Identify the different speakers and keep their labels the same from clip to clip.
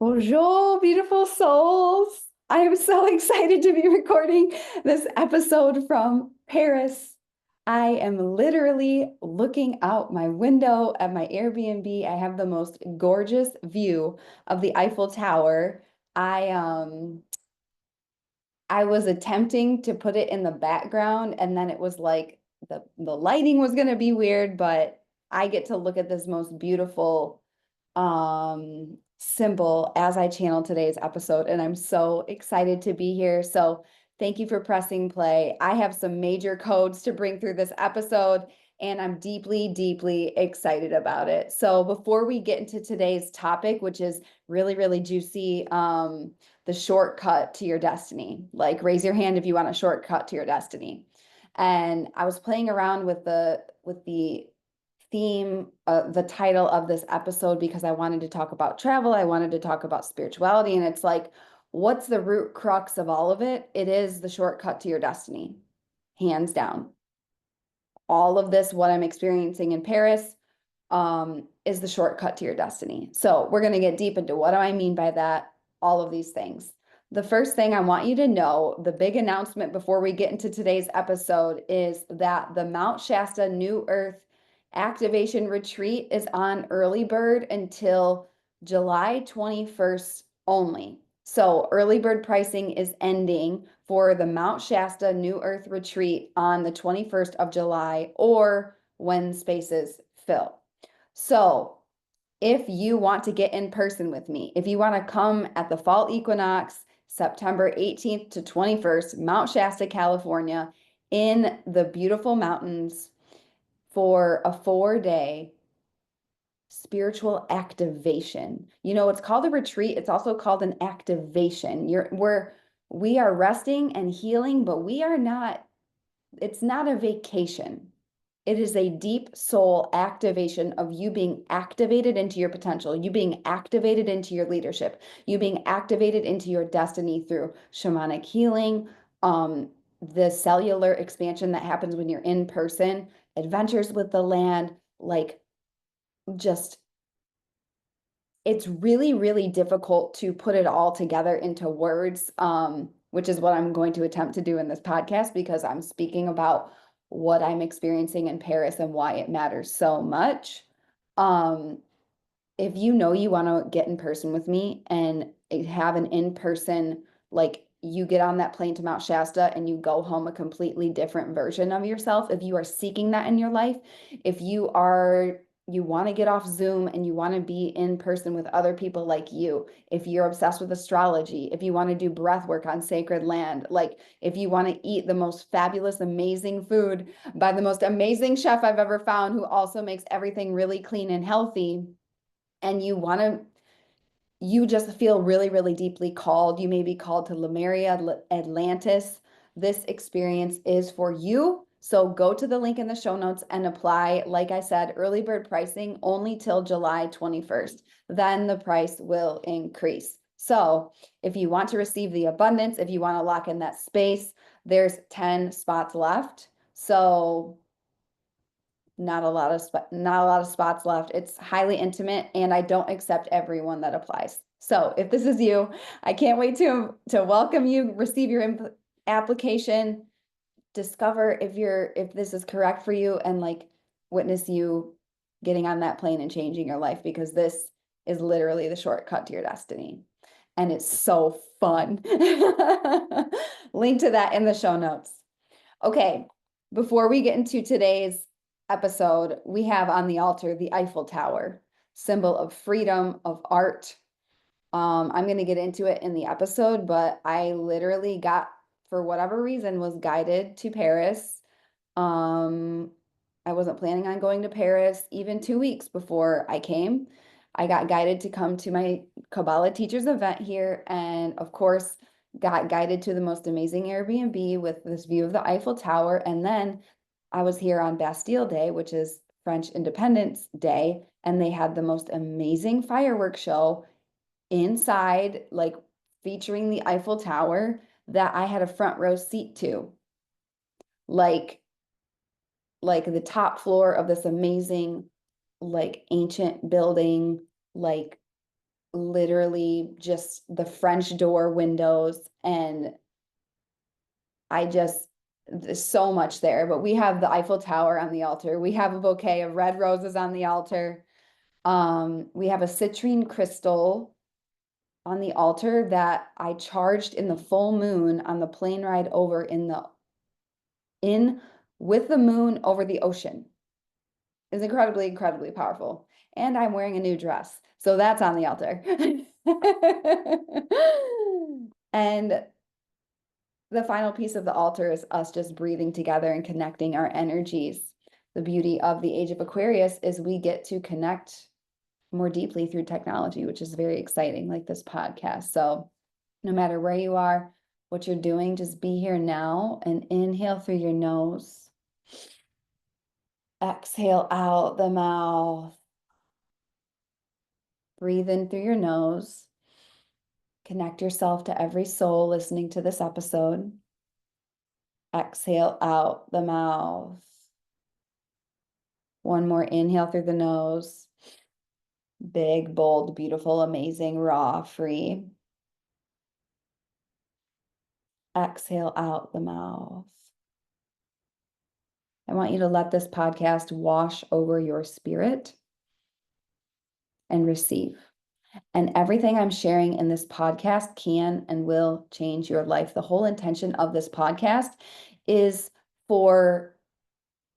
Speaker 1: Bonjour, beautiful souls. I am so excited to be recording this episode from Paris. I am literally looking out my window at my Airbnb. I have the most gorgeous view of the Eiffel Tower. I um I was attempting to put it in the background and then it was like the lighting was going to be weird, but I get to look at this most beautiful symbol as I channel today's episode, and I'm so excited to be here. So thank you for pressing play. I have some major codes to bring through this episode, and I'm deeply, deeply excited about it. So before we get into today's topic, which is really, really juicy, the shortcut to your destiny. Like raise your hand if you want a shortcut to your destiny. And I was playing around with the theme, the title of this episode because I wanted to talk about travel. I wanted to talk about spirituality. And it's like, what's the root crux of all of it? It is the shortcut to your destiny, hands down. All of this, what I'm experiencing in Paris, is the shortcut to your destiny. So we're going to get deep into what do I mean by that, all of these things. The first thing I want you to know, the big announcement before we get into today's episode is that the Mount Shasta New Earth Activation Retreat is on Earlybird until July 21st only. So Earlybird pricing is ending for the Mount Shasta New Earth Retreat on the 21st of July or when spaces fill. So if you want to get in person with me, if you want to come at the fall equinox, September 18th to 21st, Mount Shasta, California, in the beautiful mountains for a 4-day spiritual activation. It's called a retreat. It's also called an activation. We are resting and healing, but it's not a vacation. It is a deep soul activation of you being activated into your potential, you being activated into your leadership, you being activated into your destiny through shamanic healing, the cellular expansion that happens when you're in person, adventures with the land, like just it's really, really difficult to put it all together into words, which is what I'm going to attempt to do in this podcast because I'm speaking about what I'm experiencing in Paris and why it matters so much. Um, if you know you want to get in person with me and have an in-person, like you get on that plane to Mount Shasta and you go home a completely different version of yourself, if you are seeking that in your life, if you want to get off Zoom and you want to be in person with other people like you, if you're obsessed with astrology, if you want to do breath work on sacred land, like if you want to eat the most fabulous, amazing food by the most amazing chef I've ever found, who also makes everything really clean and healthy, and you just feel really, really deeply called. You may be called to Lemuria, Atlantis. This experience is for you. So go to the link in the show notes and apply. Like I said, early bird pricing only till July 21st. Then the price will increase. So if you want to receive the abundance, if you want to lock in that space, there's 10 spots left. So not a lot of spots left. It's highly intimate, and I don't accept everyone that applies. So if this is you, I can't wait to welcome you, receive your application, discover if this is correct for you, and like witness you getting on that plane and changing your life, because this is literally the shortcut to your destiny. And it's so fun. Link to that in the show notes. Okay, before we get into today's episode, we have on the altar the Eiffel Tower, symbol of freedom, of art. I'm going to get into it in the episode, but I literally for whatever reason, was guided to Paris. Um, I wasn't planning on going to Paris even 2 weeks before I came. I got guided to come to my Kabbalah teachers event here, and of course, got guided to the most amazing Airbnb with this view of the Eiffel Tower. And then I was here on Bastille Day, which is French Independence Day, and they had the most amazing fireworks show inside, like featuring the Eiffel Tower, that I had a front row seat to. Like the top floor of this amazing, like ancient building, like literally just the French door windows. And I just, there's so much there. But we have the Eiffel Tower on the altar. We have a bouquet of red roses on the altar. We have a citrine crystal on the altar that I charged in the full moon on the plane ride over in with the moon over the ocean. Is incredibly, incredibly powerful. And I'm wearing a new dress. So that's on the altar. And the final piece of the altar is us just breathing together and connecting our energies. The beauty of the age of Aquarius is we get to connect more deeply through technology, which is very exciting, like this podcast. So no matter where you are, what you're doing, just be here now and inhale through your nose. Exhale out the mouth. Breathe in through your nose. Connect yourself to every soul listening to this episode. Exhale out the mouth. One more inhale through the nose. Big, bold, beautiful, amazing, raw, free. Exhale out the mouth. I want you to let this podcast wash over your spirit and receive. And everything I'm sharing in this podcast can and will change your life. The whole intention of this podcast is for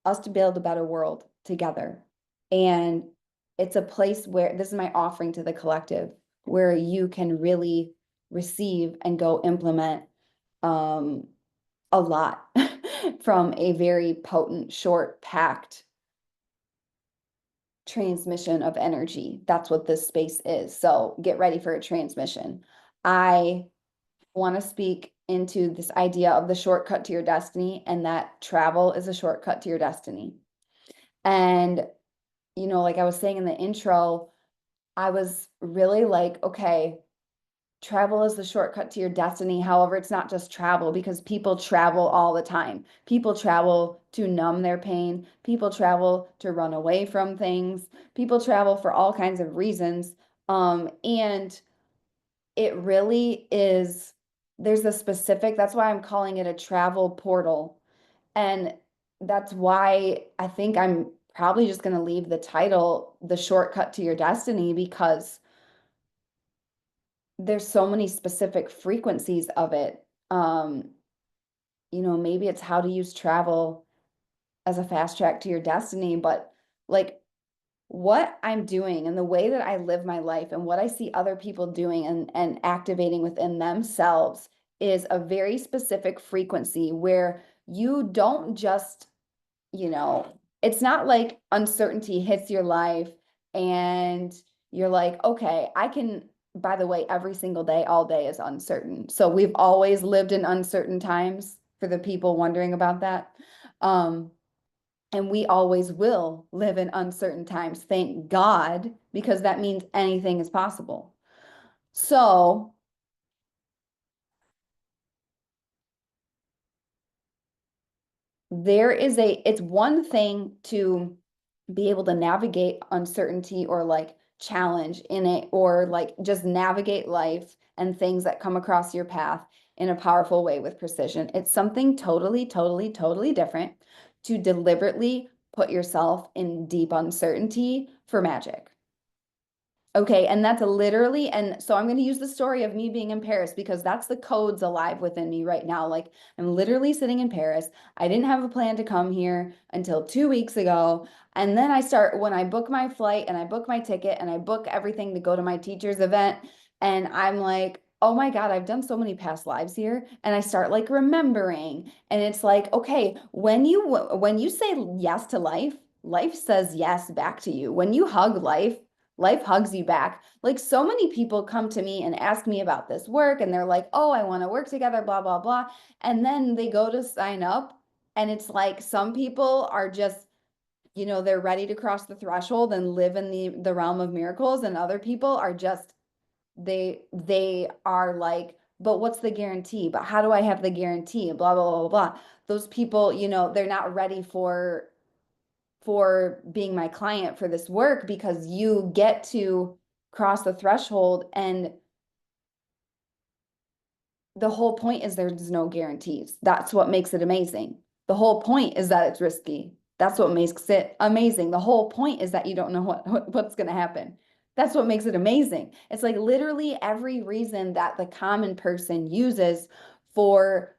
Speaker 1: us to build a better world together. And it's a place where this is my offering to the collective, where you can really receive and go implement a lot from a very potent, short, packed transmission of energy. That's what this space is. So get ready for a transmission. I want to speak into this idea of the shortcut to your destiny, and that travel is a shortcut to your destiny. And, like I was saying in the intro, I was really like, okay, travel is the shortcut to your destiny. However, it's not just travel, because people travel all the time. People travel to numb their pain. People travel to run away from things. People travel for all kinds of reasons. And it really is, there's a specific, that's why I'm calling it a travel portal. And that's why I think I'm probably just going to leave the title, The Shortcut to Your Destiny, because there's so many specific frequencies of it. Maybe it's how to use travel as a fast track to your destiny, but like what I'm doing and the way that I live my life and what I see other people doing and activating within themselves is a very specific frequency where you don't just, it's not like uncertainty hits your life and you're like, okay, by the way, every single day, all day is uncertain. So we've always lived in uncertain times, for the people wondering about that. And we always will live in uncertain times, thank God, because that means anything is possible. So it's one thing to be able to navigate uncertainty or like challenge in it, or like just navigate life and things that come across your path in a powerful way with precision. It's something totally, totally, totally different to deliberately put yourself in deep uncertainty for magic. Okay, and that's literally, and so I'm going to use the story of me being in Paris because that's the codes alive within me right now. Like I'm literally sitting in Paris. I didn't have a plan to come here until 2 weeks ago. And then when I book my flight and I book my ticket and I book everything to go to my teacher's event, and I'm like, oh my God, I've done so many past lives here. And I start like remembering. And it's like, okay, when you say yes to life, life says yes back to you. When you hug life, life hugs you back. Like so many people come to me and ask me about this work and they're like, oh, I want to work together, blah, blah, blah. And then they go to sign up and it's like some people are just, they're ready to cross the threshold and live in the realm of miracles. And other people are just, they are like, but what's the guarantee? But how do I have the guarantee? Blah, blah, blah, blah. Those people, they're not ready for being my client for this work, because you get to cross the threshold. And the whole point is there's no guarantees. That's what makes it amazing. The whole point is that it's risky. That's what makes it amazing. The whole point is that you don't know what's going to happen. That's what makes it amazing. It's like literally every reason that the common person uses for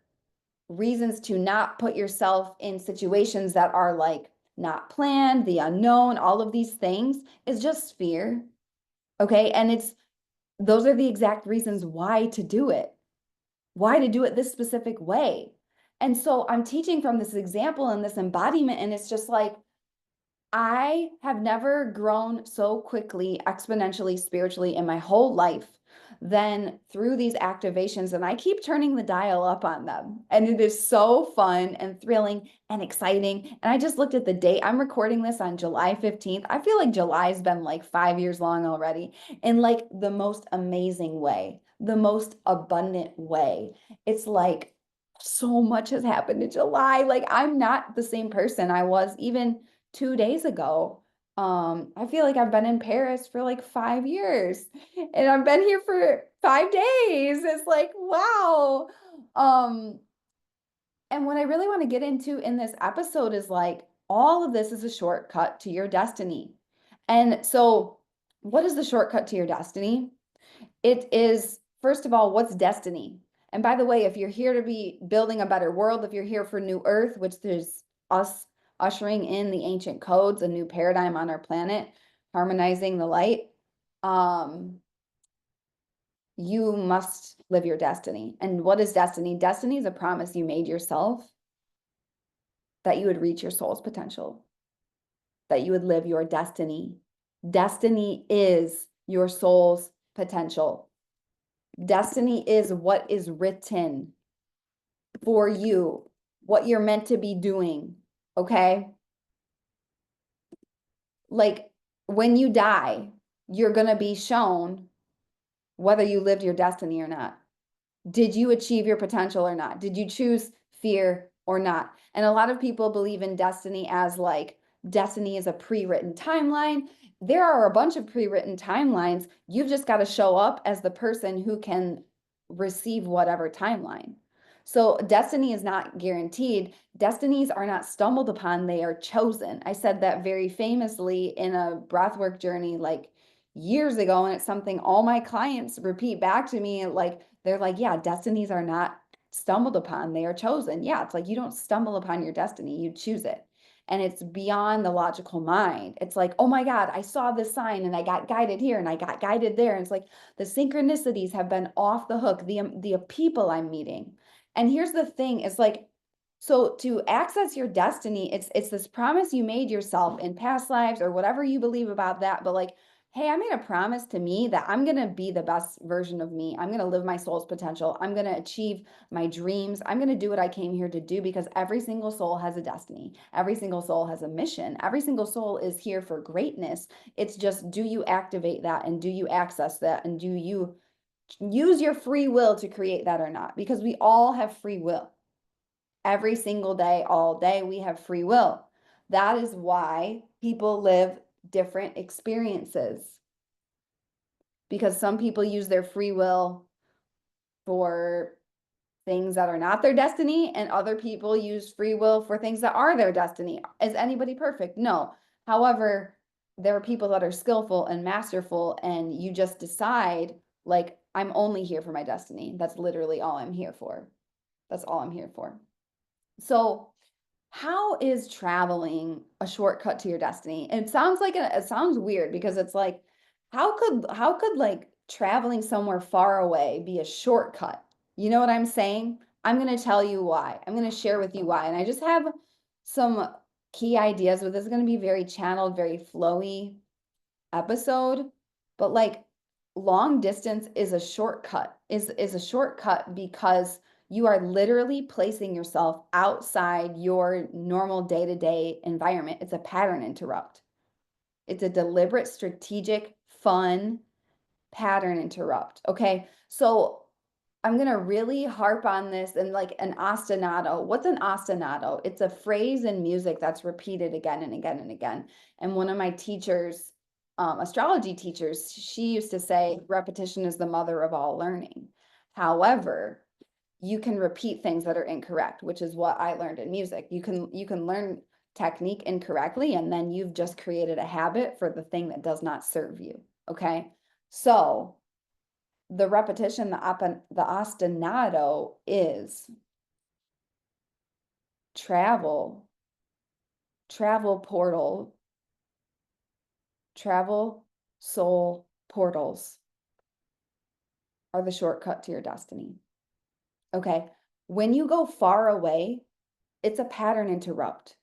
Speaker 1: reasons to not put yourself in situations that are like not planned, the unknown, all of these things is just fear. Okay. And those are the exact reasons why to do it, why to do it this specific way. And so I'm teaching from this example and this embodiment, and it's just like, I have never grown so quickly, exponentially, spiritually in my whole life than through these activations. And I keep turning the dial up on them. And it is so fun and thrilling and exciting. And I just looked at the date. I'm recording this on July 15th. I feel like July's been like 5 years long already, in like the most amazing way, the most abundant way. It's like so much has happened in July. Like I'm not the same person I was even 2 days ago. I feel like I've been in Paris for like 5 years and I've been here for 5 days. It's like, wow. Um, and what I really want to get into in this episode is like, all of this is a shortcut to your destiny. And so, what is the shortcut to your destiny? It is, first of all, what's destiny? And by the way, if you're here to be building a better world, if you're here for New Earth, which is us ushering in the ancient codes, a new paradigm on our planet, harmonizing the light, you must live your destiny. And what is destiny? Destiny is a promise you made yourself that you would reach your soul's potential, that you would live your destiny. Destiny is your soul's potential. Destiny is what is written for you, what you're meant to be doing, okay? Like when you die, you're going to be shown whether you lived your destiny or not. Did you achieve your potential or not? Did you choose fear or not? And a lot of people believe in destiny as like destiny is a pre-written timeline. There are a bunch of pre-written timelines. You've just got to show up as the person who can receive whatever timeline. So destiny is not guaranteed. Destinies are not stumbled upon, they are chosen. I said that very famously in a breathwork journey like years ago, and it's something all my clients repeat back to me. Like they're like, yeah, destinies are not stumbled upon, they are chosen. Yeah, it's like you don't stumble upon your destiny, you choose it. And it's beyond the logical mind. It's like, oh my God, I saw this sign and I got guided here and I got guided there. And it's like the synchronicities have been off the hook, the people I'm meeting. And here's the thing, it's like, so to access your destiny, it's this promise you made yourself in past lives or whatever you believe about that. But like, hey, I made a promise to me that I'm going to be the best version of me. I'm going to live my soul's potential. I'm going to achieve my dreams. I'm going to do what I came here to do, because every single soul has a destiny. Every single soul has a mission. Every single soul is here for greatness. It's just, do you activate that and do you access that and do you use your free will to create that or not? Because we all have free will. Every single day, all day, we have free will. That is why people live different experiences, because some people use their free will for things that are not their destiny, and other people use free will for things that are their destiny. Is anybody perfect? No. However, there are people that are skillful and masterful, and you just decide, like, I'm only here for my destiny. That's literally all I'm here for. That's all I'm here for. So how is traveling a shortcut to your destiny? It sounds like it sounds weird, because it's like, how could like traveling somewhere far away be a shortcut? You know what I'm saying? I'm going to tell you why. I'm going to share with you why. And I just have some key ideas, but this is going to be very channeled, very flowy episode. But like long distance is a shortcut, is a shortcut because you are literally placing yourself outside your normal day-to-day environment. It's a pattern interrupt. It's a deliberate, strategic, fun pattern interrupt. Okay. So I'm going to really harp on this, and like an ostinato. What's an ostinato? It's a phrase in music that's repeated again and again and again. And one of my teachers astrology teachers, she used to say repetition is the mother of all learning. However, you can repeat things that are incorrect, which is what I learned in music. You can learn technique incorrectly, and then you've just created a habit for the thing that does not serve you. Okay. So the repetition, the ostinato is travel, travel portal, travel soul portals are the shortcut to your destiny. Okay. When you go far away, it's a pattern interrupt.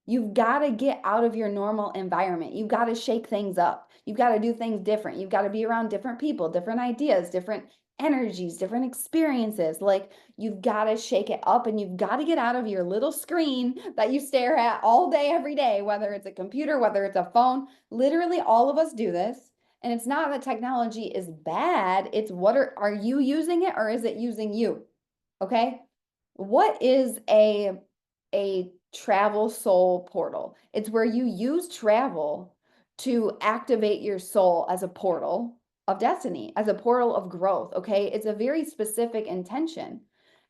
Speaker 1: You've got to get out of your normal environment. You've got to shake things up. You've got to do things different. You've got to be around different people, different ideas, different energies, different experiences. Like you've got to shake it up and you've got to get out of your little screen that you stare at all day, every day, whether it's a computer, whether it's a phone. Literally, all of us do this. And it's not that technology is bad. It's what are you using it or is it using you? Okay. What is a travel soul portal? It's where you use travel to activate your soul as a portal of destiny, as a portal of growth. Okay. It's a very specific intention.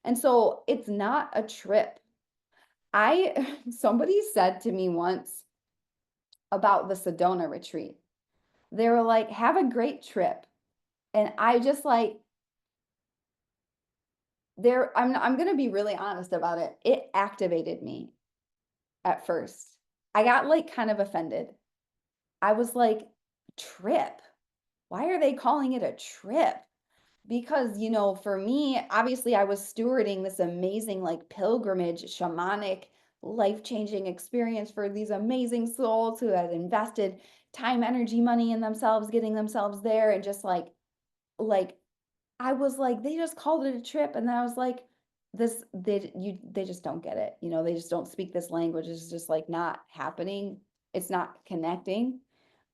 Speaker 1: And so it's not a trip. Somebody said to me once about the Sedona retreat, they were like, have a great trip. And I just like, I'm going to be really honest about it. It activated me at first. I got like kind of offended. I was like, trip? Why are they calling it a trip? Because, for me, obviously I was stewarding this amazing like pilgrimage, shamanic, life-changing experience for these amazing souls who had invested time, energy, money in themselves, getting themselves there and just like I was like, they just called it a trip. And then I was like, they just don't get it. They just don't speak this language. It's just like not happening. It's not connecting.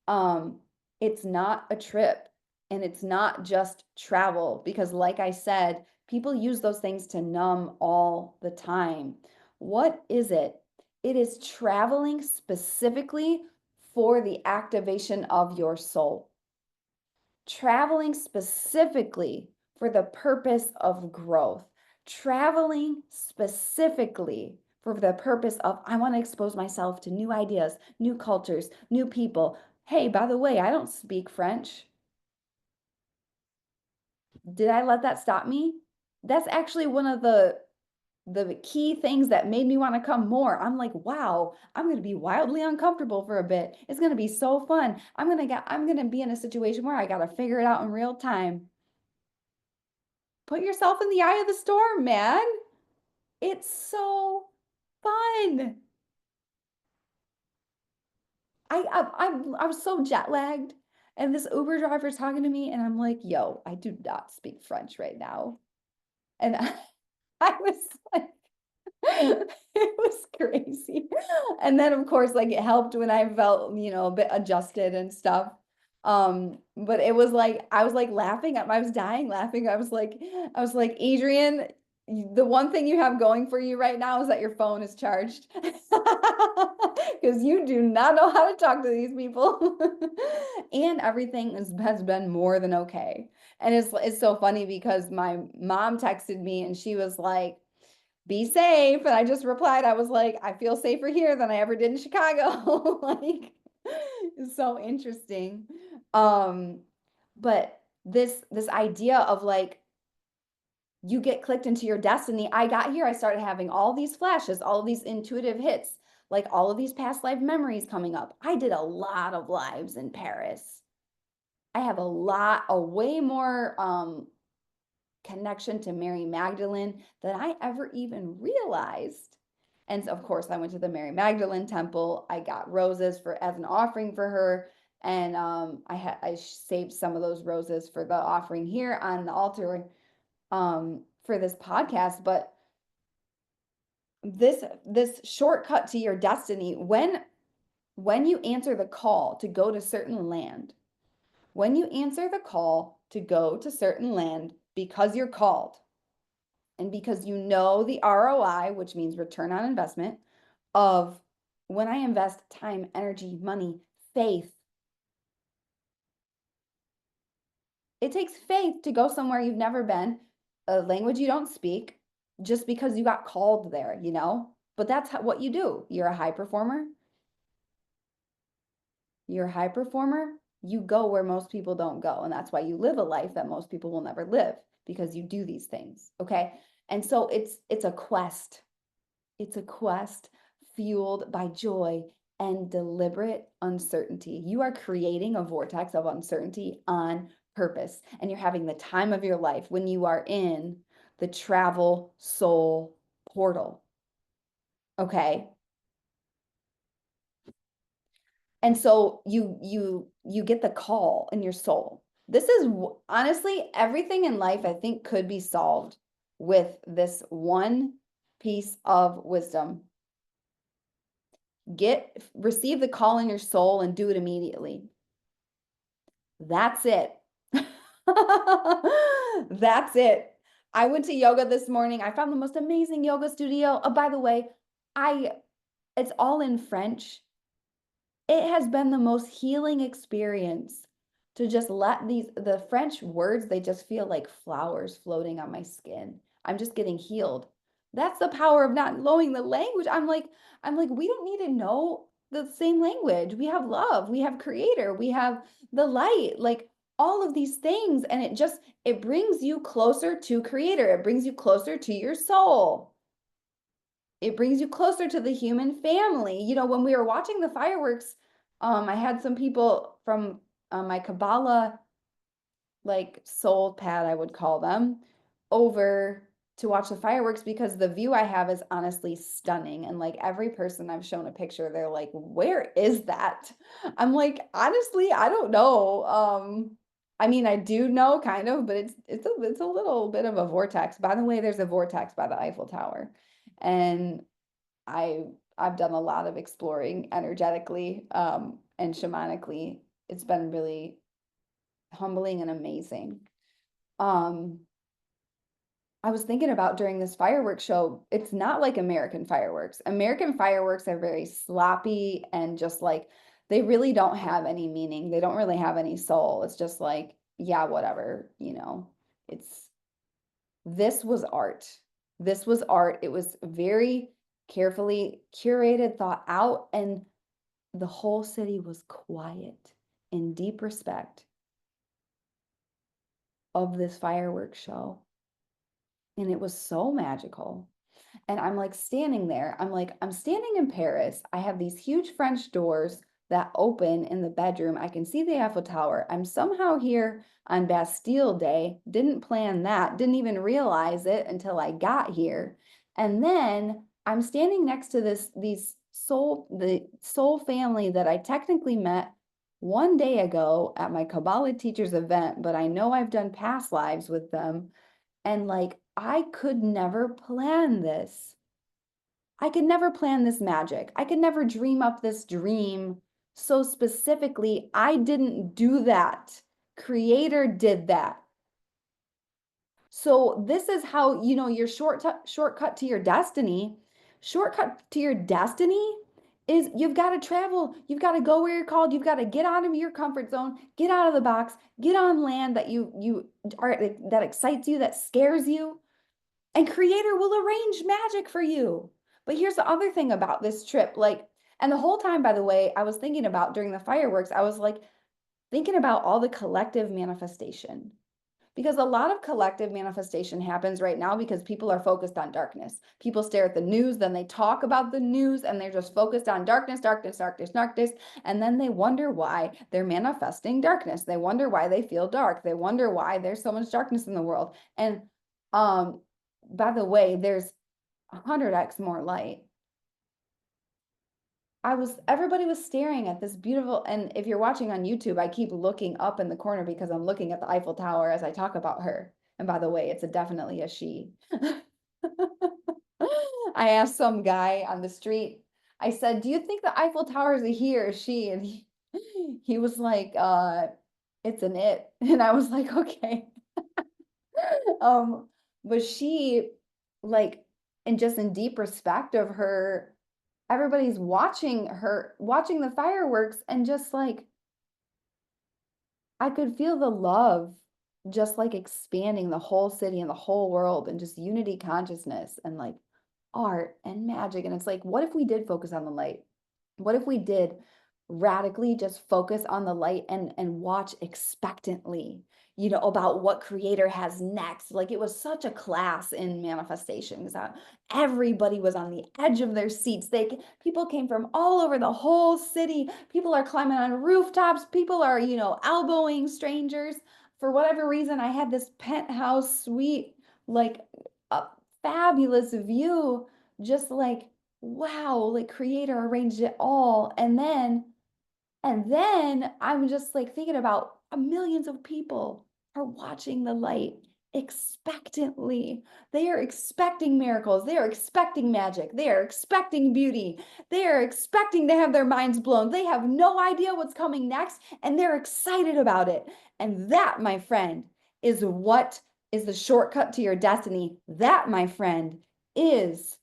Speaker 1: Um, it's not a trip and it's not just travel because like I said, people use those things to numb all the time. What is it? It is traveling specifically for the activation of your soul, traveling specifically for the purpose of growth, traveling specifically for the purpose of, I want to expose myself to new ideas, new cultures, new people. Hey, by the way, I don't speak French. Did I let that stop me? That's actually one of the key things that made me want to come more. I'm like, wow, I'm going to be wildly uncomfortable for a bit. It's going to be so fun. I'm going to be in a situation where I got to figure it out in real time. Put yourself in the eye of the storm, man. It's so fun. I was so jet lagged, and this Uber driver's talking to me, and I'm like, "Yo, I do not speak French right now," and I was like, it was crazy. And then of course, like it helped when I felt, a bit adjusted and stuff. But it was like I was like laughing at I was dying laughing. I was like, Adrian, the one thing you have going for you right now is that your phone is charged. Because you do not know how to talk to these people. And everything has been more than okay. And it's so funny because my mom texted me and she was like, be safe. And I just replied, I was like, I feel safer here than I ever did in Chicago. Like, it's so interesting. But this idea of like, you get clicked into your destiny. I got here, I started having all these flashes, all of these intuitive hits, like all of these past life memories coming up. I did a lot of lives in Paris. I have a way more connection to Mary Magdalene than I ever even realized. And of course, I went to the Mary Magdalene temple. I got roses as an offering for her, and I saved some of those roses for the offering here on the altar for this podcast. But this shortcut to your destiny, when you answer the call to go to certain land, when you answer the call to go to certain land because you're called and because you know the ROI, which means return on investment, of when I invest time, energy, money, faith It takes faith to go somewhere you've never been, a language you don't speak, just because you got called there, you know? But that's what you do. You're a high performer. You're a high performer. You go where most people don't go. And that's why you live a life that most people will never live, because you do these things. Okay. And so it's a quest. It's a quest fueled by joy and deliberate uncertainty. You are creating a vortex of uncertainty on purpose, and you're having the time of your life when you are in the travel soul portal. Okay. And so you get the call in your soul. This is honestly everything in life I think could be solved with this one piece of wisdom. Receive the call in your soul and do it immediately. That's it. That's it. I went to yoga this morning. I found the most amazing yoga studio. Oh, by the way, it's all in French. It has been the most healing experience to just let the French words, they just feel like flowers floating on my skin. I'm just getting healed. That's the power of not knowing the language. I'm like, we don't need to know the same language. We have love, we have creator, we have the light, like all of these things. And it brings you closer to creator. It brings you closer to your soul. It brings you closer to the human family. You know, when we were watching the fireworks, I had some people from my Kabbalah, like soul pad, I would call them, over to watch the fireworks because the view I have is honestly stunning. And like every person I've shown a picture, they're like, where is that? I'm like, honestly, I don't know. I mean, I do know kind of, but it's a little bit of a vortex. By the way, there's a vortex by the Eiffel Tower. And I I've done a lot of exploring energetically and shamanically. It's been really humbling and amazing. Um, I was thinking about during this fireworks show, it's not like American fireworks. American fireworks are very sloppy and just like they really don't have any meaning. They don't really have any soul. It's just like, yeah, whatever, you know. It's This was art. This was art. It was very carefully curated, thought out, and the whole city was quiet in deep respect of this fireworks show. And it was so magical. And I'm like standing there. I'm standing in Paris. I have these huge French doors that open in the bedroom. I can see the Eiffel Tower. I'm somehow here on Bastille Day. Didn't plan that. Didn't even realize it until I got here. And then I'm standing next to the soul family that I technically met one day ago at my Kabbalah teachers event, but I know I've done past lives with them. And like, I could never plan this. I could never plan this magic. I could never dream up this dream so specifically. I didn't do that. Creator did that. So this is how, you know, your shortcut to your destiny. Shortcut to your destiny is you've got to travel. You've got to go where you're called. You've got to get out of your comfort zone, get out of the box, get on land that excites you, that scares you. And creator will arrange magic for you. But here's the other thing about this trip, like, and the whole time, by the way, I was thinking about during the fireworks, I was like thinking about all the collective manifestation. Because a lot of collective manifestation happens right now because people are focused on darkness. People stare at the news, then they talk about the news, and they're just focused on darkness, darkness, darkness, darkness. And then they wonder why they're manifesting darkness. They wonder why they feel dark. They wonder why there's so much darkness in the world. And um, by the way, there's 100x more light. Everybody was staring at this beautiful, and if you're watching on YouTube, I keep looking up in the corner because I'm looking at the Eiffel Tower as I talk about her. And by the way, it's definitely a she. I asked some guy on the street, I said, do you think the Eiffel Tower is a he or a she? And he was like, it's an it. And I was like, okay. Um, but she, like, and just in deep respect of her, everybody's watching her, watching the fireworks, and just like, I could feel the love just like expanding the whole city and the whole world and just unity consciousness and like art and magic. And it's like, what if we did focus on the light? What if we did radically just focus on the light and watch expectantly, about what creator has next? Like it was such a class in manifestation because everybody was on the edge of their seats. People came from all over the whole city. People are climbing on rooftops. People are, elbowing strangers. For whatever reason, I had this penthouse suite, like a fabulous view, just like wow, like creator arranged it all. And then I'm just like thinking about millions of people are watching the light expectantly. They are expecting miracles. They are expecting magic. They are expecting beauty. They are expecting to have their minds blown. They have no idea what's coming next, and they're excited about it. And that, my friend, is what is the shortcut to your destiny. That, my friend, is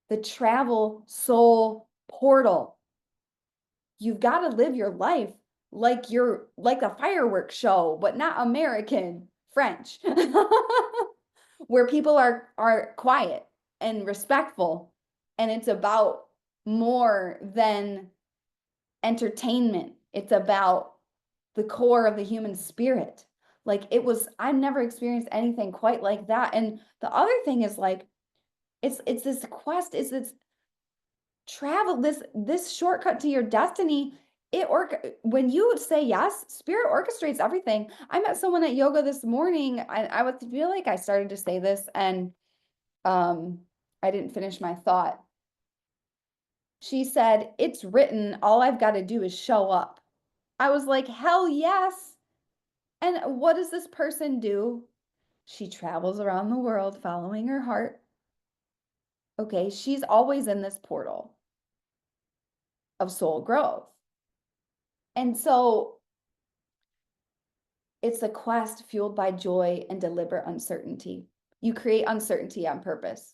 Speaker 1: the travel soul portal. You've got to live your life like you're like a fireworks show, but not American, French, where people are quiet and respectful, and it's about more than entertainment. It's about the core of the human spirit. Like I've never experienced anything quite like that. And the other thing is like it's this quest, it's this travel, this shortcut to your destiny. When you say yes, spirit orchestrates everything. I met someone at yoga this morning. I would feel like I started to say this and I didn't finish my thought. She said, "It's written, all I've got to do is show up." I was like, hell yes. And what does this person do? She travels around the world following her heart. Okay, she's always in this portal of soul growth. And so it's a quest fueled by joy and deliberate uncertainty. You create uncertainty on purpose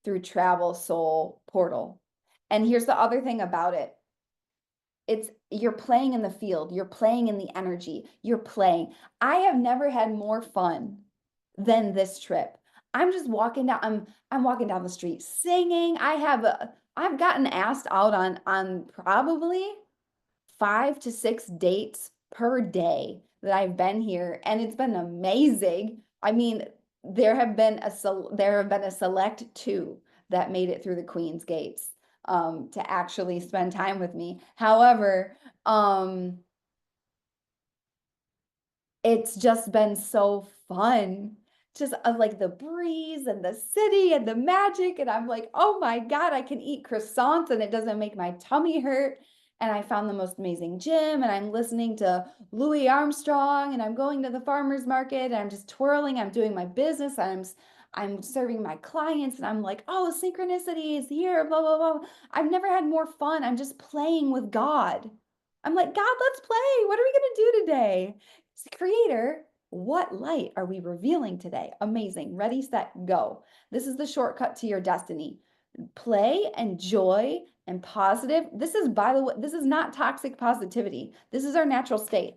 Speaker 1: through travel soul portal. And here's the other thing about it. You're playing in the field, you're playing in the energy, you're playing. I have never had more fun than this trip. I'm just walking down, I'm walking down the street singing. I've gotten asked out on probably 5 to 6 dates per day that I've been here, and it's been amazing. I mean, there have been a select two that made it through the Queen's Gates to actually spend time with me. However, it's just been so fun. Just like the breeze and the city and the magic. And I'm like, oh my God, I can eat croissants and it doesn't make my tummy hurt. And I found the most amazing gym, and I'm listening to Louis Armstrong, and I'm going to the farmer's market, and I'm just twirling. I'm doing my business. I'm serving my clients, and I'm like, oh, synchronicity is here, blah, blah, blah. I've never had more fun. I'm just playing with God. I'm like, God, let's play. What are we going to do today? Creator, what light are we revealing today? Amazing. Ready, set, go. This is the shortcut to your destiny. Play and joy and positive. This is, by the way, this is not toxic positivity. This is our natural state.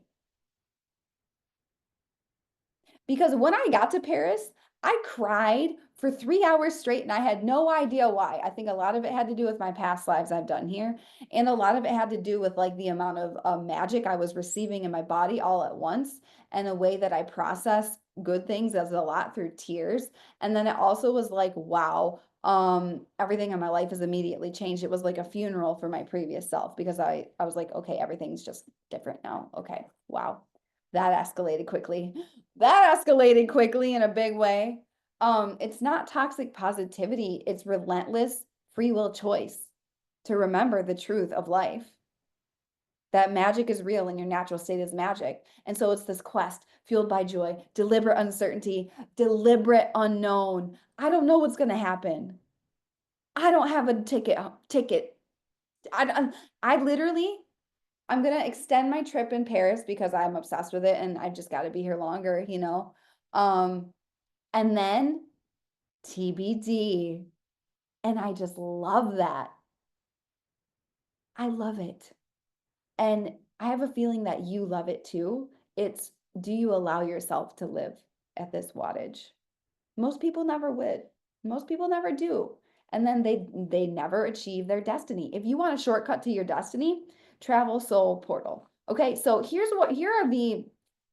Speaker 1: Because when I got to Paris, I cried for 3 hours straight and I had no idea why. I think a lot of it had to do with my past lives I've done here. And a lot of it had to do with like the amount of magic I was receiving in my body all at once, and the way that I process good things as a lot through tears. And then it also was like, wow, everything in my life has immediately changed. It was like a funeral for my previous self because I was like, okay, everything's just different now. Okay, wow. That escalated quickly. That escalated quickly in a big way. It's not toxic positivity, it's relentless free will choice to remember the truth of life. That magic is real and your natural state is magic. And so it's this quest fueled by joy, deliberate uncertainty, deliberate unknown. I don't know what's going to happen. I don't have a ticket. I literally, I'm going to extend my trip in Paris because I'm obsessed with it and I've just got to be here longer. And then TBD. And I just love that. I love it. And I have a feeling that you love it too. It's do you allow yourself to live at this wattage? Most people never would. Most people never do. And then they never achieve their destiny. If you want a shortcut to your destiny, travel soul portal. Okay, so here are the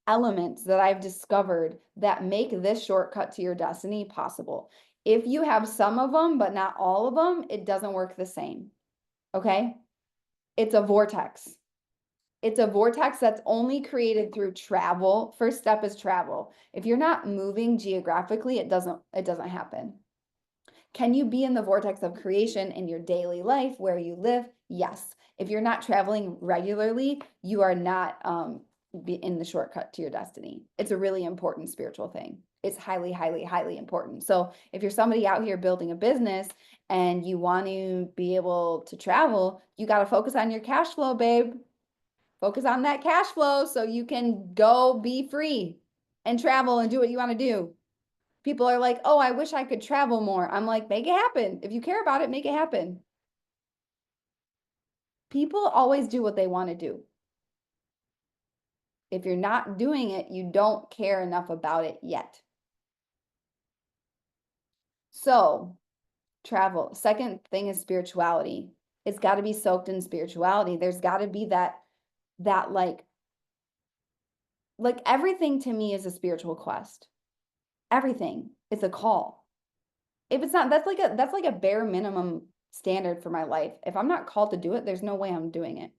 Speaker 1: elements that I've discovered that make this shortcut to your destiny possible. If you have some of them, but not all of them, it doesn't work the same. Okay? It's a vortex. It's a vortex that's only created through travel. First step is travel. If you're not moving geographically, it doesn't happen. Can you be in the vortex of creation in your daily life where you live? Yes. If you're not traveling regularly, you are not in the shortcut to your destiny. It's a really important spiritual thing. It's highly, highly, highly important. So if you're somebody out here building a business and you want to be able to travel, you got to focus on your cash flow, babe. Focus on that cash flow so you can go be free and travel and do what you want to do. People are like, oh, I wish I could travel more. I'm like, make it happen. If you care about it, make it happen. People always do what they want to do. If you're not doing it, you don't care enough about it yet. So, travel. Second thing is spirituality. It's got to be soaked in spirituality. There's got to be that like everything to me is a spiritual quest. Everything is a call. If it's not, that's like a bare minimum standard for my life. If I'm not called to do it, there's no way I'm doing it.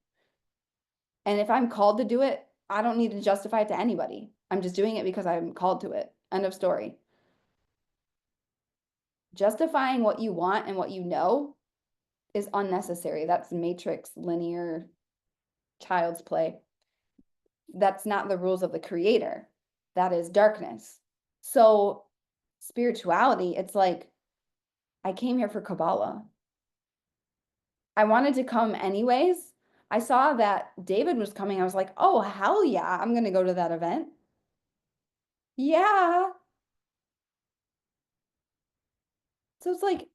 Speaker 1: And if I'm called to do it, I don't need to justify it to anybody. I'm just doing it because I'm called to it. End of story. Justifying what you want and what you know is unnecessary. That's matrix linear child's play. That's not the rules of the creator. That is darkness. So spirituality, it's like I came here for Kabbalah. I wanted to come anyways. I saw that David was coming. I was like, oh, hell yeah, I'm going to go to that event. Yeah. So it's like,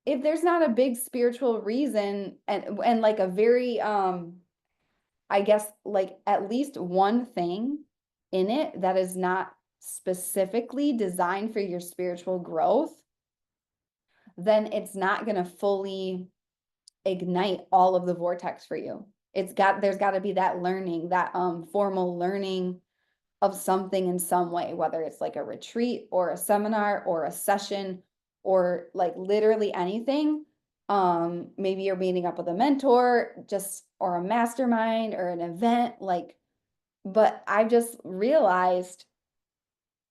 Speaker 1: if there's not a big spiritual reason and like a very, I guess like at least one thing in it that is not specifically designed for your spiritual growth, then it's not going to fully ignite all of the vortex for you. There's got to be that learning, that formal learning of something in some way, whether it's like a retreat or a seminar or a session or like literally anything. Maybe you're meeting up with a mentor, just or a mastermind or an event, like, but I've just realized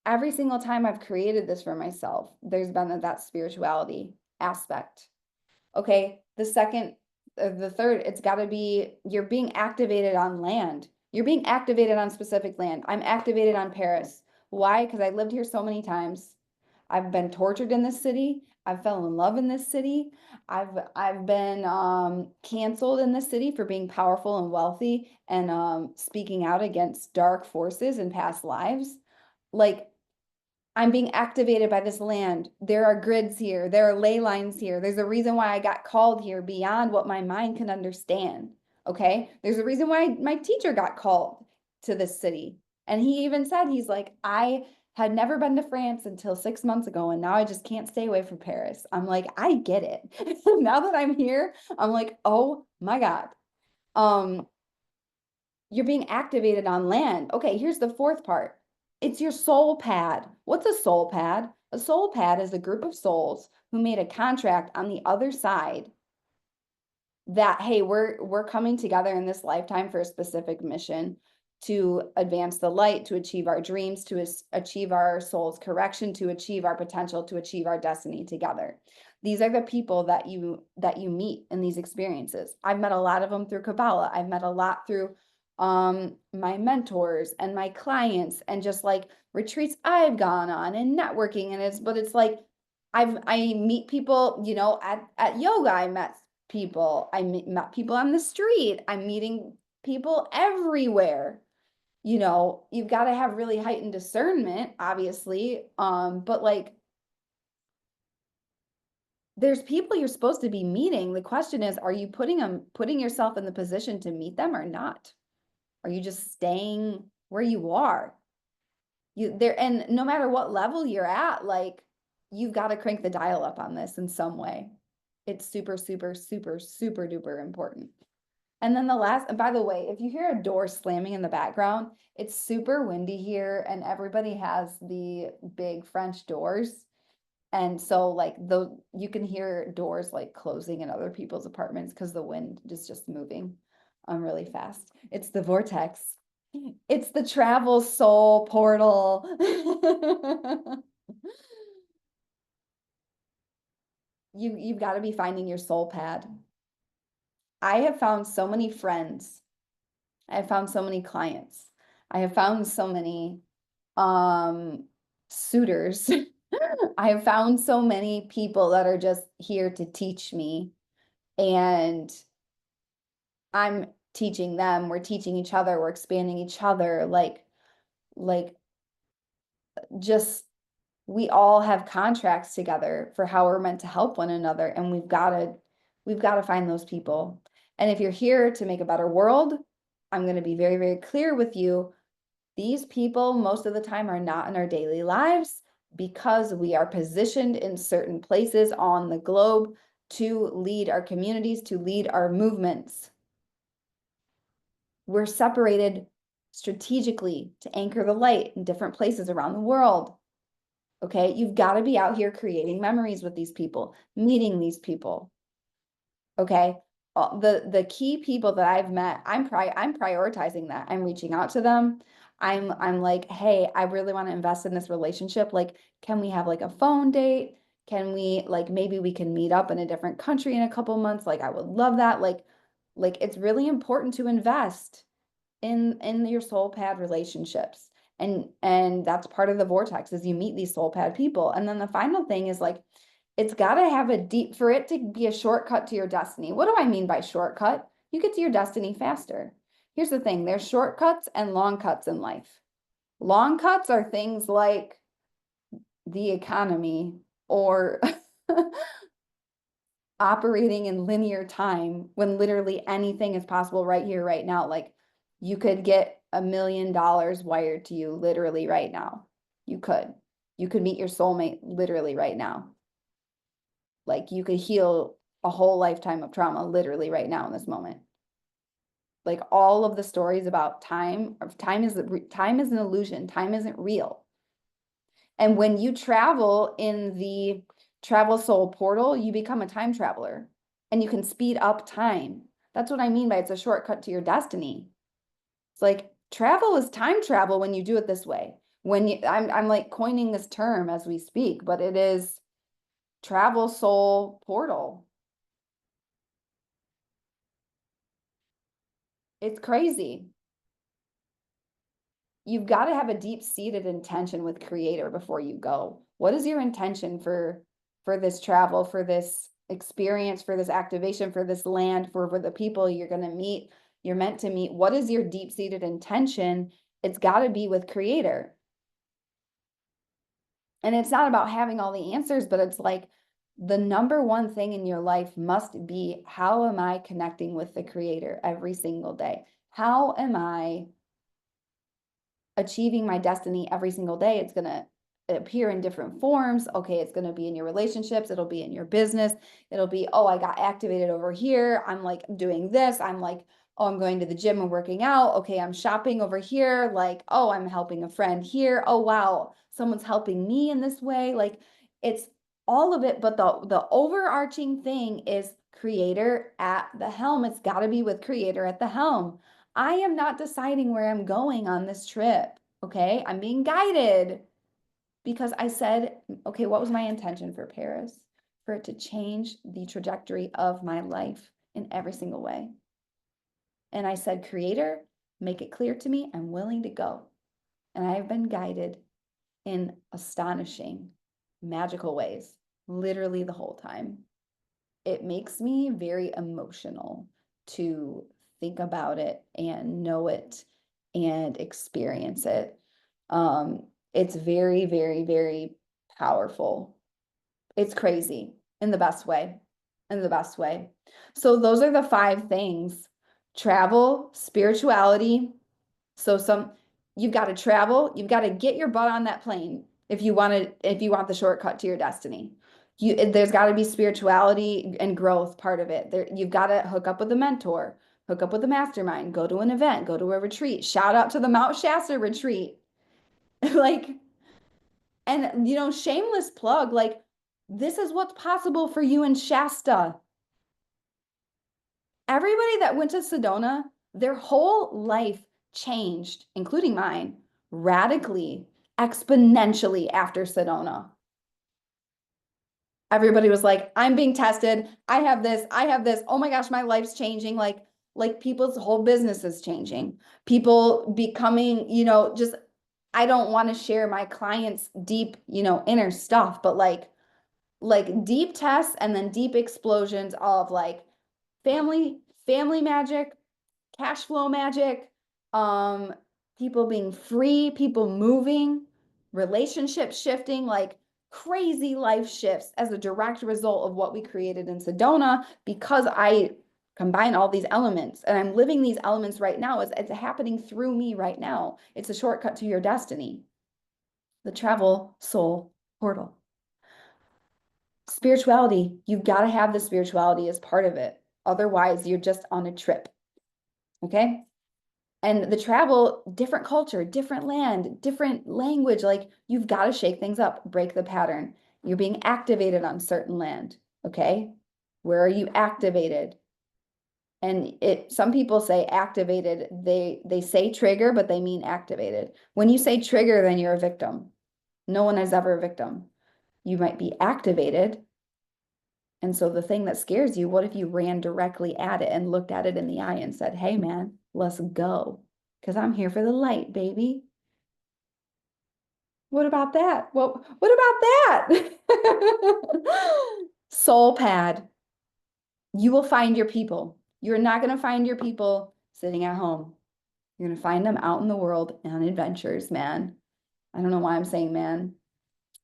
Speaker 1: every single time I've created this for myself, there's been that spirituality aspect. Okay, the third, it's got to be you're being activated on land. You're being activated on specific land. I'm activated on Paris. Why? Because I lived here so many times. I've been tortured in this city. I've fell in love in this city. I've been canceled in this city for being powerful and wealthy and speaking out against dark forces in past lives. Like I'm being activated by this land. There are grids here. There are ley lines here. There's a reason why I got called here beyond what my mind can understand. Okay. There's a reason why my teacher got called to this city. And he even said, he's like, I had never been to France until 6 months ago. And now I just can't stay away from Paris. I'm like, I get it. Now that I'm here, I'm like, oh my God. You're being activated on land. Okay, here's the fourth part. It's your soul pad. What's a soul pad? A soul pad is a group of souls who made a contract on the other side that, hey, we're coming together in this lifetime for a specific mission to advance the light, to achieve our dreams, to achieve our soul's correction, to achieve our potential, to achieve our destiny together. These are the people that you meet in these experiences. I've met a lot of them through Kabbalah. I've met a lot through my mentors and my clients and just like retreats I've gone on and networking. And it's like I meet people, you know, at yoga. I met people. Met people on the street. I'm meeting people everywhere. You know, you've got to have really heightened discernment, obviously. But like there's people you're supposed to be meeting. The question is, are you putting yourself in the position to meet them or not? Are you just staying where you are? And no matter what level you're at, like, you've got to crank the dial up on this in some way. It's super, super, super, super duper important. And then and by the way, if you hear a door slamming in the background, it's super windy here and everybody has the big French doors. And so like you can hear doors like closing in other people's apartments because the wind is just moving really fast. It's the vortex. It's the travel soul portal. You've got to be finding your soul pad. I have found so many friends. I have found so many clients. I have found so many suitors. I have found so many people that are just here to teach me, and I'm teaching them, we're teaching each other, we're expanding each other, like just we all have contracts together for how we're meant to help one another, and we've got to find those people. And if you're here to make a better world, I'm going to be very, very clear with you. These people most of the time are not in our daily lives because we are positioned in certain places on the globe to lead our communities, to lead our movements. We're separated strategically to anchor the light in different places around the world. Okay, you've got to be out here creating memories with these people, meeting these people. Okay, the key people that I've met, I'm prioritizing that. I'm reaching out to them. I'm like, hey, I really want to invest in this relationship. Like, can we have like a phone date? Can we like maybe we can meet up in a different country in a couple months? Like, I would love that. Like it's really important to invest in your soul pad relationships. And that's part of the vortex is you meet these soul pad people. And then the final thing is like it's got to have for it to be a shortcut to your destiny. What do I mean by shortcut? You get to your destiny faster. Here's the thing, there's shortcuts and long cuts in life. Long cuts are things like the economy or operating in linear time when literally anything is possible right here, right now. Like you could get $1 million wired to you literally right now. You could meet your soulmate literally right now. Like you could heal a whole lifetime of trauma literally right now in this moment. Like all of the stories about time is an illusion. Time isn't real. And when you travel in the travel soul portal, you become a time traveler and you can speed up time. That's what I mean by it's a shortcut to your destiny. It's like travel is time travel when you do it this way. I'm like coining this term as we speak, but it is travel soul portal. It's crazy. You've got to have a deep-seated intention with creator before you go. What is your intention for this travel, for this experience, for this activation, for this land, for the people you're going to meet, you're meant to meet? What is your deep-seated intention? It's got to be with creator. And it's not about having all the answers, but it's like the number one thing in your life must be, how am I connecting with the creator every single day? How am I achieving my destiny every single day? It's going to appear in different forms. Okay, it's going to be in your relationships, it'll be in your business, it'll be, oh, I got activated over here, I'm like doing this, I'm like, oh, I'm going to the gym and working out, okay, I'm shopping over here, like, oh, I'm helping a friend here, oh wow, someone's helping me in this way. Like it's all of it, but the overarching thing is creator at the helm. It's got to be with creator at the helm. I am not deciding where I'm going on this trip. Okay. I'm being guided because I said, okay, what was my intention for Paris? For it to change the trajectory of my life in every single way. And I said, creator, make it clear to me. I'm willing to go. And I have been guided in astonishing, magical ways, literally the whole time. It makes me very emotional to think about it and know it and experience it. It's very, very, very powerful. It's crazy in the best way, in the best way. So those are the 5 things: travel, spirituality, So you've got to travel, you've got to get your butt on that plane if you want the shortcut to your destiny. There's got to be spirituality and growth part of it. You've got to hook up with a mentor, hook up with a mastermind, go to an event, go to a retreat. Shout out to the Mount Shasta retreat. Like, and shameless plug, like this is what's possible for you in Shasta. Everybody that went to Sedona, their whole life changed, including mine, radically, exponentially after Sedona. Everybody was like, I'm being tested. I have this. I have this. Oh my gosh, my life's changing. Like people's whole business is changing. People becoming, just I don't want to share my clients' deep, inner stuff, but like deep tests and then deep explosions of like family magic, cash flow magic, um, people being free, people moving, relationship shifting, like crazy life shifts as a direct result of what we created in Sedona because I combine all these elements and I'm living these elements right now. It's happening through me right now. It's a shortcut to your destiny. The travel soul portal. Spirituality, you've got to have the spirituality as part of it. Otherwise, you're just on a trip. Okay. And the travel, different culture, different land, different language, like you've got to shake things up, break the pattern. You're being activated on certain land. Okay. Where are you activated? And some people say activated, they say trigger, but they mean activated. When you say trigger, then you're a victim. No one is ever a victim. You might be activated. And so the thing that scares you, what if you ran directly at it and looked at it in the eye and said, hey man, let's go. Because I'm here for the light, baby. What about that? What about that? Soul pad. You will find your people. You're not going to find your people sitting at home. You're going to find them out in the world on adventures, man. I don't know why I'm saying man.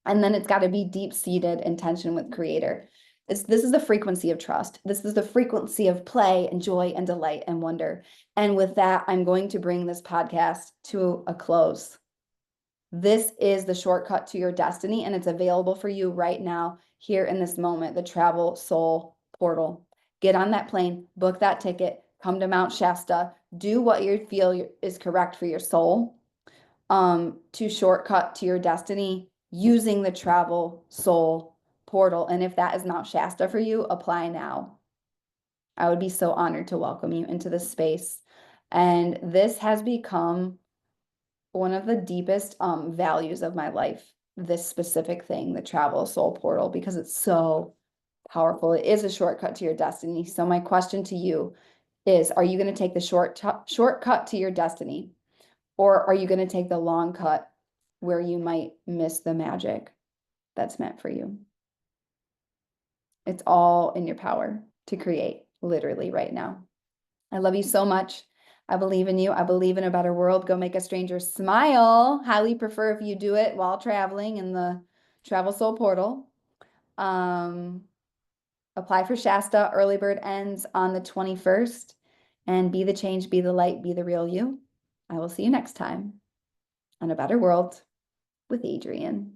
Speaker 1: And then it's got to be deep-seated intention with creator. This is the frequency of trust. This is the frequency of play and joy and delight and wonder. And with that, I'm going to bring this podcast to a close. This is the shortcut to your destiny, and it's available for you right now, here in this moment, the Travel Soul Portal. Get on that plane, book that ticket, come to Mount Shasta, do what you feel is correct for your soul, to shortcut to your destiny using the Travel Soul Portal. And if that is Mount Shasta for you, apply now. I would be so honored to welcome you into this space. And this has become one of the deepest values of my life, this specific thing, the Travel Soul Portal, because it's so powerful. It is a shortcut to your destiny. So my question to you is, are you going to take the shortcut to your destiny? Or are you going to take the long cut where you might miss the magic that's meant for you? It's all in your power to create, literally right now. I love you so much. I believe in you. I believe in a better world. Go make a stranger smile. Highly prefer if you do it while traveling in the Travel Soul Portal. Apply for Shasta. Earlybird ends on the 21st. And be the change, be the light, be the real you. I will see you next time on A Better World with Adrienne.